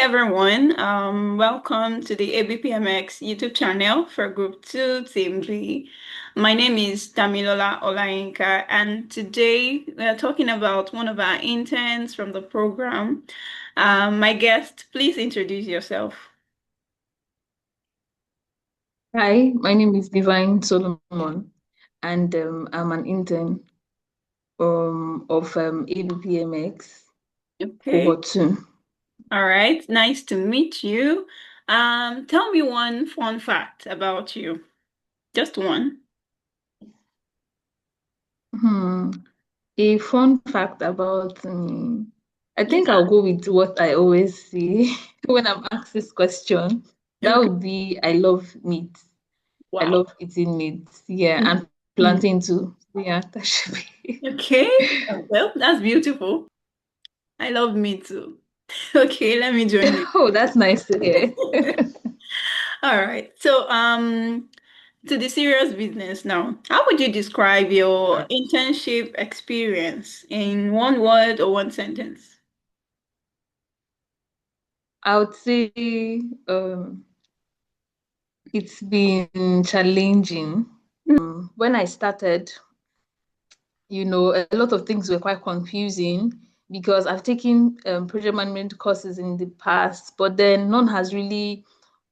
everyone. Welcome to the ABPMX YouTube channel for Group 2 Team B. My name is Damilola Olayinka, and today we are talking about one of our interns from the program. My guest, please introduce yourself. Hi, my name is Divine Solomon, and I'm an intern of ABPMX Okay. cohort 2. All right. Nice to meet you. Tell me one fun fact about you. Just one. Hmm. A fun fact about me. I Yeah. think I'll go with what I always say when I'm asked this question. That Okay. would be I love meat. I Wow. love eating meat. Yeah, and Mhm. plantain too. Yeah, that should be. Okay. Well, that's beautiful. I love me too. Okay, let me join you. Oh, that's nice to hear. All right. So, to the serious business now. How would you describe your internship experience in one word or one sentence? I would say um, it's been challenging. When I started, a lot of things were quite confusing because I've taken project management courses in the past, but then none has really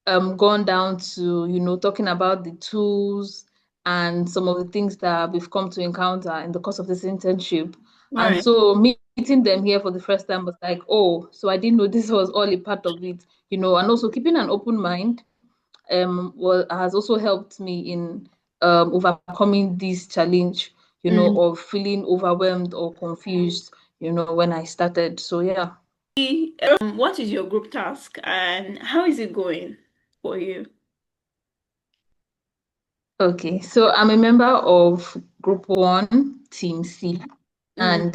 gone down to, talking about the tools and some of the things that we've come to encounter in the course of this internship. All And right. so meeting them here for the first time was like, oh, so I didn't know this was all a part of it, and also keeping an open mind has also helped me in overcoming this challenge, Mm. of feeling overwhelmed or confused, when I started. So yeah. What is your group task and how is it going for you? Okay, so I'm a member of Group 1, Team C, Mm. and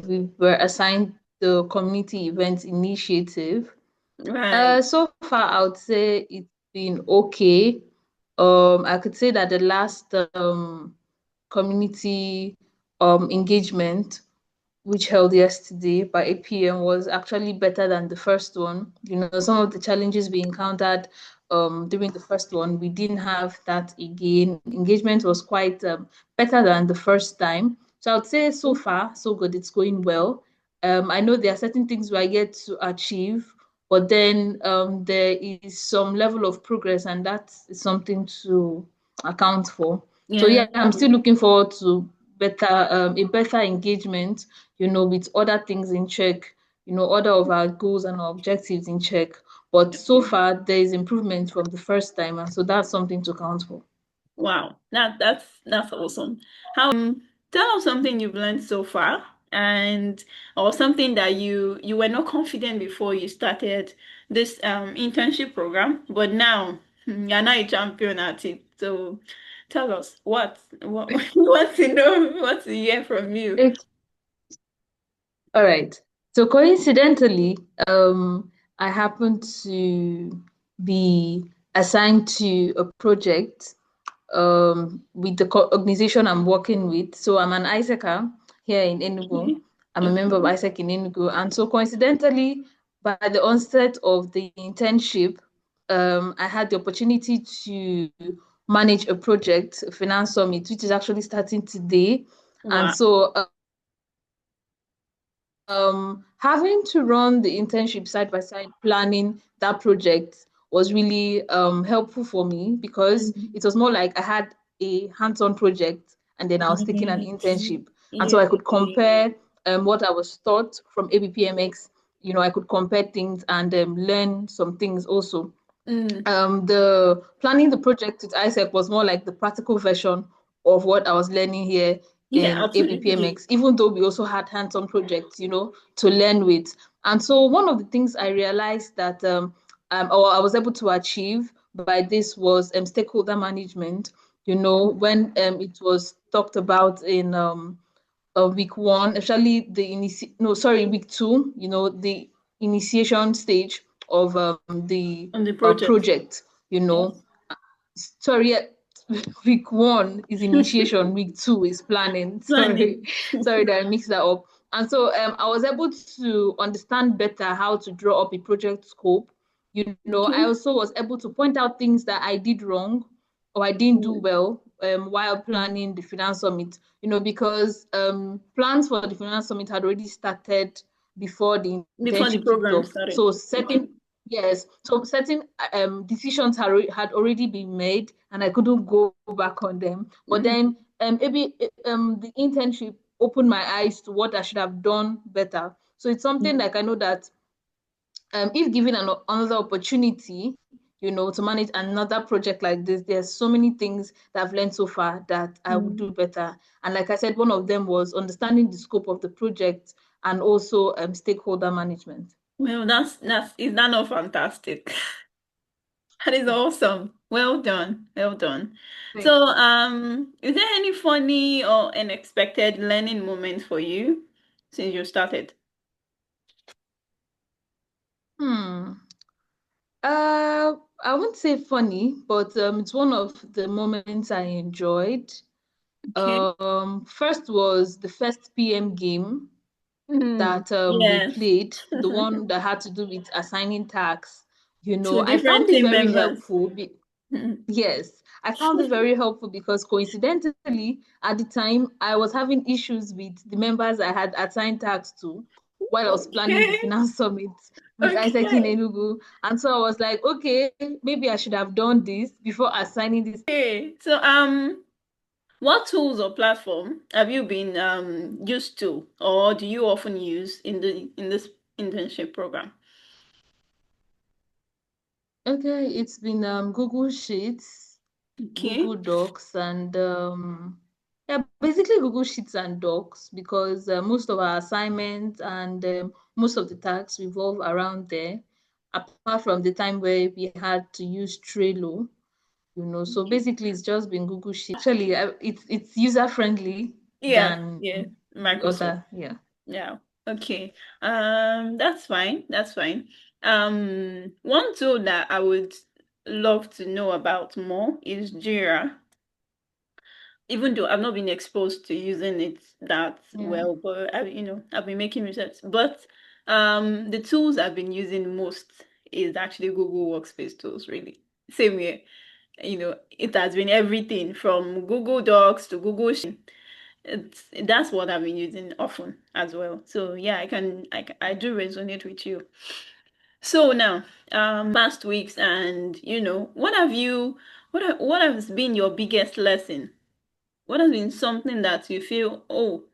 we were assigned the Community Events Initiative. Right. So far, I would say it's been okay. I could say that the last community engagement, which held yesterday by 8 p.m., was actually better than the first one. Some of the challenges we encountered during the first one, we didn't have that again. Engagement was quite better than the first time. So I would say so far, so good. It's going well. I know there are certain things we are yet to achieve, but then there is some level of progress, and that is something to account for. So Yeah. yeah, I'm still looking forward to a better engagement, with other things in check, other of our goals and our objectives in check. But so far, there is improvement from the first time, and so that's something to count for. Wow. That's awesome. Tell us something you've learned so far and or something that you were not confident before you started this internship program, but now you're now a champion at it. So tell us what what to know, what to hear from you. Okay. All right. So coincidentally, I happened to be assigned to a project with the organization I'm working with. So I'm an ISECA here in Enugu. Okay. I'm a member of Okay. ISEC in Enugu. And so coincidentally, by the onset of the internship, I had the opportunity to manage a project, a finance summit, which is actually starting today. And Wow. so having to run the internship side by side, planning that project was really helpful for me because Mm. it was more like I had a hands-on project and then I was taking an Yes. internship. And so Yeah. I could compare what I was taught from ABPMX. I could compare things and learn some things also. Mm. The planning the project with ISEC was more like the practical version of what I was learning here Yeah, in absolutely. ABPMX, even though we also had hands-on projects, to learn with. And so one of the things I realized that or I was able to achieve by this was stakeholder management, when it was talked about in week one, actually week two, the initiation stage of the On the project. project, you Yes. know. Sorry, week one is initiation, week two is planning. Sorry, Planning. sorry that I mixed that up. And so I was able to understand better how to draw up a project scope. I Okay. also was able to point out things that I did wrong or I didn't do Mm. well while planning the finance summit, because plans for the finance summit had already started before the Before the internship kicked program off. started. So Okay. yes, so certain decisions had already been made and I couldn't go back on them. But Mm. then maybe the internship opened my eyes to what I should have done better. So it's something Mm. like I know that if given another opportunity, to manage another project like this, there's so many things that I've learned so far that I would Mm. do better. And like I said, one of them was understanding the scope of the project and also stakeholder management. Well, that's is that not fantastic? That is awesome. Well done. Well done. So, Thank you. is there any funny or unexpected learning moment for you since you started? Hmm. I wouldn't say funny, but it's one of the moments I enjoyed. Okay. First was the first PM game Hmm. that we Yes. played, the one that had to do with assigning tasks. To I different found it team very members. helpful. Hmm. Yes, I found it very helpful because coincidentally, at the time, I was having issues with the members I had assigned tasks to while I was planning the Okay. finance summit with Isaac in Okay. Enugu. And so I was like, okay, maybe I should have done this before assigning this. Okay. So, what tools or platform have you been used to, or do you often use in this internship program? Okay, it's been Google Sheets, Okay. Google Docs, and yeah, basically Google Sheets and Docs because most of our assignments and most of the tasks revolve around there, apart from the time where we had to use Trello. So Okay. basically it's just been Google Sheets. Actually, it's user friendly Yeah. than Yeah. the Microsoft. other. Yeah. Yeah. Okay. That's fine. That's fine. One tool that I would love to know about more is Jira. Even though I've not been exposed to using it that Yeah. well, but I've been making research. But the tools I've been using most is actually Google Workspace tools, really. Same here. It has been everything from Google Docs to Google Sheets. That's what I've been using often as well. So yeah, I do resonate with you. So now, past weeks and what has been your biggest lesson? What has been something that you feel, oh,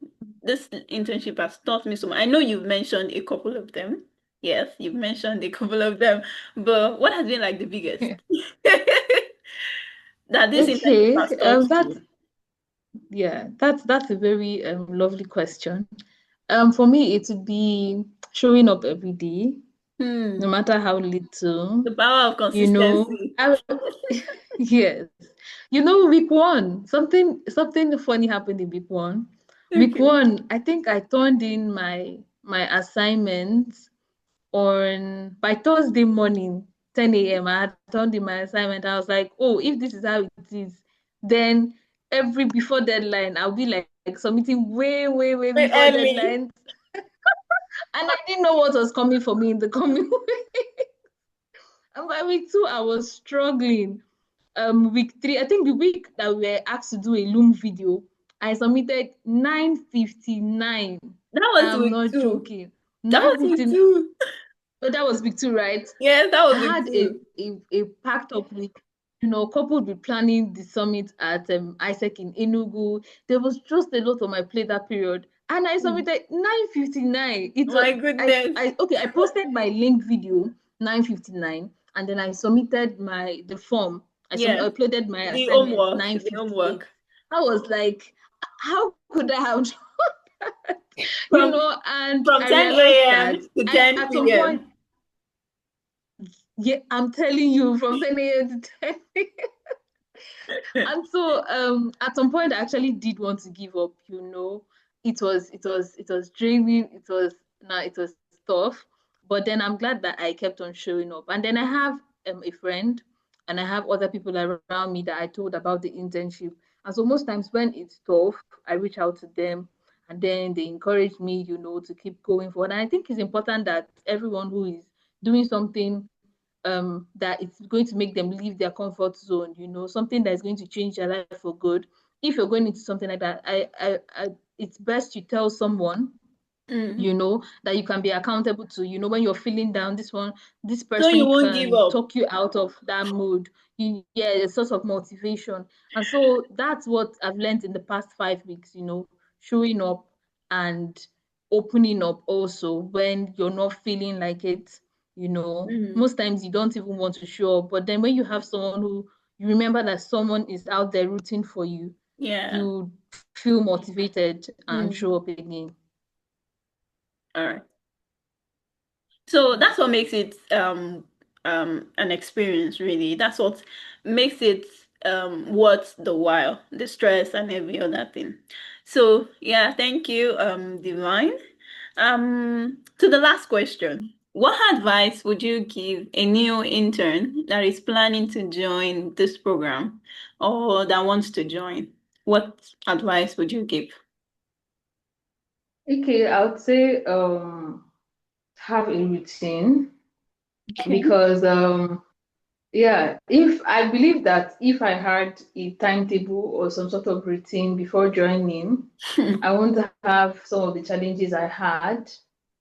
this internship has taught me so much? I know you've mentioned a couple of them. Yes, you've mentioned a couple of them, but what has been like the biggest that this internship Okay. has taught That's you? yeah, that's a very lovely question. For me, it would be showing up every day, no Hmm, matter how little. the power of You know, consistency. I, yes. Week one, something funny happened in week one. Week Okay. one, I think I turned in my assignments on by Thursday morning, 10 a.m. I had turned in my assignment. I was like, oh, if this is how it is, then every before deadline, I'll be like submitting way, way, way Very before early. deadline. And I didn't know what was coming for me in the coming week. And by week two, I was struggling. Week three, I think the week that we were asked to do a Loom video, I submitted 9:59. That was I'm week not two. joking. That was week 9:59. two. Oh, that was week two, right? Yes, that I was week had a, two. a packed up week, coupled with planning the summit at Isaac in Enugu. There was just a lot on my plate that period. And I Hmm. submitted 9:59. It was My goodness. I posted my link video 9:59 and then I submitted my the form. I Yes, uploaded my the assignment homework, the 9:58. homework. I was like, how could I have From and from I 10 realized a.m. that to I 10 at some point, p.m. yeah, I'm telling you, from 10 a.m. to 10 a.m. And so at some point I actually did want to give up. It was draining, it was tough. But then I'm glad that I kept on showing up. And then I have a friend and I have other people around me that I told about the internship. And so most times when it's tough, I reach out to them and then they encouraged me, to keep going forward. And I think it's important that everyone who is doing something that it's going to make them leave their comfort zone, something that's going to change their life for good. If you're going into something like that, it's best you tell someone, Mm. that you can be accountable to, when you're feeling down, this So you person won't give can up. talk you out of that mood. Yeah, a source of motivation. And so that's what I've learned in the past 5 weeks, showing up and opening up also when you're not feeling like it, Mm. most times you don't even want to show up. But then when you have someone who you remember that someone is out there rooting for you, Yeah. you feel motivated and Mm. show up again. All right. So that's what makes it an experience really. That's what makes it worth the while, the stress and every other thing. So yeah, thank you, Divine. To the last question. What advice would you give a new intern that is planning to join this program or that wants to join? What advice would you give? Okay, I would say have a routine Okay. because yeah, if I believe that if I had a timetable or some sort of routine before joining, I won't have some of the challenges I had,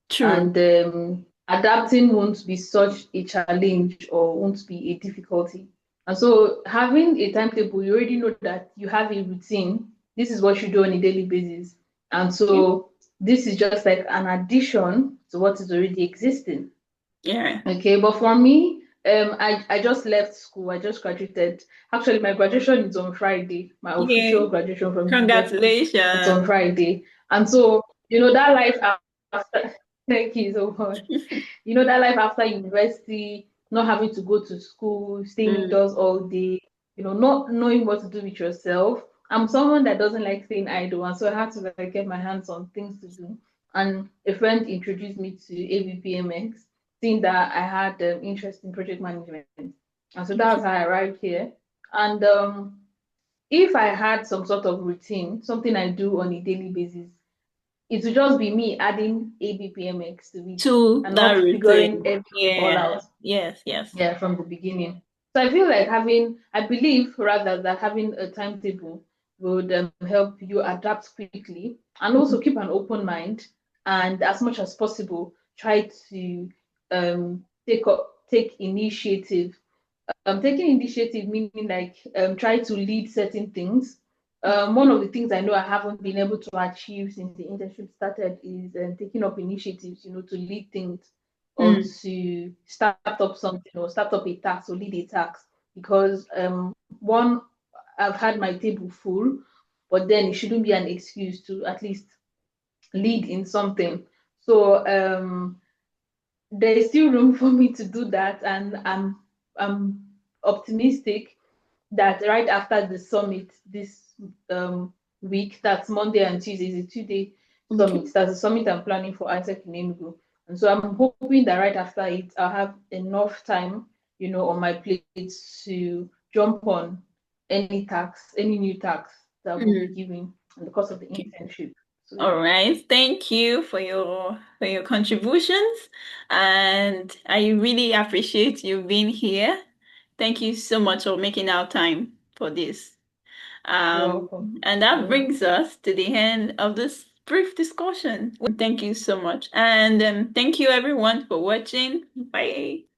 True. and adapting won't be such a challenge or won't be a difficulty. And so having a timetable, you already know that you have a routine. This is what you do on a daily basis. And Okay. so this is just like an addition to what is already existing. Yeah. Okay, but for me, I just left school. I just graduated. Actually, my graduation is on Friday. My official Yay. graduation from university, it's on Congratulations. Friday. And so, that life after, thank you so much. That life after university, not having to go to school, staying Mm. indoors all day, not knowing what to do with yourself. I'm someone that doesn't like staying idle, and so I had to like get my hands on things to do. And a friend introduced me to ABPMX, seeing that I had interest in project management, and so that's how I arrived here. And if I had some sort of routine, something I do on a daily basis, it would just be me adding ABPMX to it To and that not figuring routine. everything all Yeah. out, Yes, yes. yeah, from the beginning. So I believe rather that having a timetable would help you adapt quickly and also keep an open mind, and as much as possible try to take initiative. Taking initiative meaning like try to lead certain things. One of the things I know I haven't been able to achieve since the internship started is taking up initiatives, to lead things or Mm. to start up something or start up a task or lead a task. Because one, I've had my table full, but then it shouldn't be an excuse to at least lead in something. So there is still room for me to do that, and I'm optimistic that right after the summit this week, that's Monday and Tuesday, is a 2 day Okay. summit. That's a summit I'm planning for Isaac in Enugu. And so I'm hoping that right after it, I'll have enough time, on my plate to jump on any new tasks that will be Mm. given in the course of the Okay. internship. So All yeah, right. Thank you for your contributions. And I really appreciate you being here. Thank you so much for making our time for this. you're Um, welcome. and that brings us to the end of this brief discussion. Thank you so much. And thank you everyone for watching. Bye.